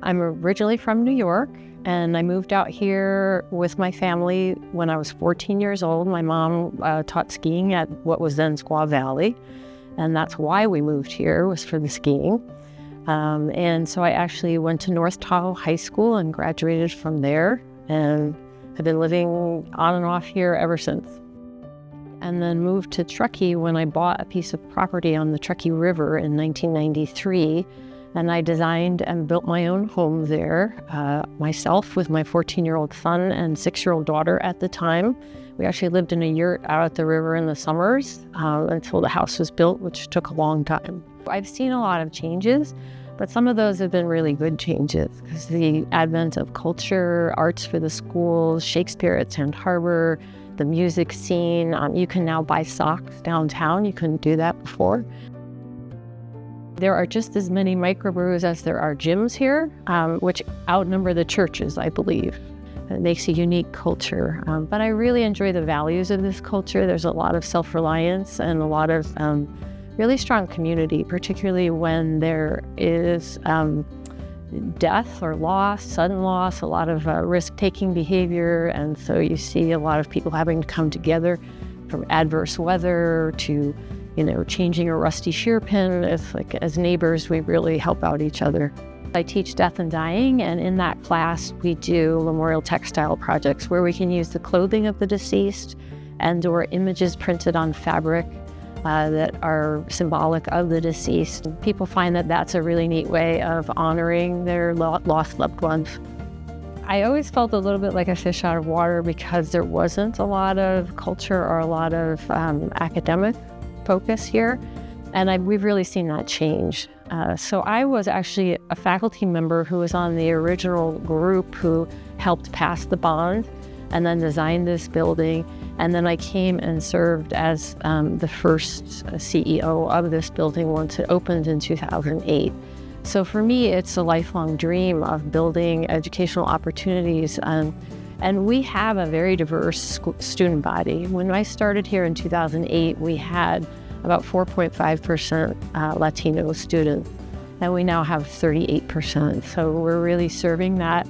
I'm originally from New York, and I moved out here with my family when I was 14 years old. My mom taught skiing at what was then Squaw Valley, and that's why we moved here, was for the skiing. And so I actually went to North Tahoe High School and graduated from there, and have been living on and off here ever since. And then moved to Truckee when I bought a piece of property on the Truckee River in 1993. And I designed and built my own home there, myself with my 14-year-old son and 6-year-old daughter at the time. We actually lived in a yurt out at the river in the summers until the house was built, which took a long time. I've seen a lot of changes, but some of those have been really good changes because the advent of culture, arts for the schools, Shakespeare at Sand Harbor, the music scene. You can now buy socks downtown. You couldn't do that before. There are just as many microbrews as there are gyms here, which outnumber the churches, I believe. It makes a unique culture. But I really enjoy the values of this culture. There's a lot of self-reliance and a lot of really strong community, particularly when there is death or loss, sudden loss, a lot of risk-taking behavior. And so you see a lot of people having to come together from adverse weather to changing a rusty shear pin. It's like, as neighbors, we really help out each other. I teach death and dying, and in that class, we do memorial textile projects where we can use the clothing of the deceased and/or images printed on fabric that are symbolic of the deceased. People find that that's a really neat way of honoring their lost loved ones. I always felt a little bit like a fish out of water because there wasn't a lot of culture or a lot of academic focus here, and we've really seen that change. So I was actually a faculty member who was on the original group who helped pass the bond and then designed this building, and then I came and served as the first CEO of this building once it opened in 2008. So for me, it's a lifelong dream of building educational opportunities, and we have a very diverse student body. When I started here in 2008, we had about 4.5% Latino students, and we now have 38%. So we're really serving that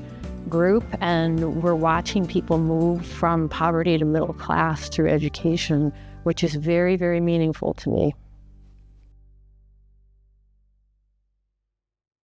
group, and we're watching people move from poverty to middle class through education, which is very, very meaningful to me.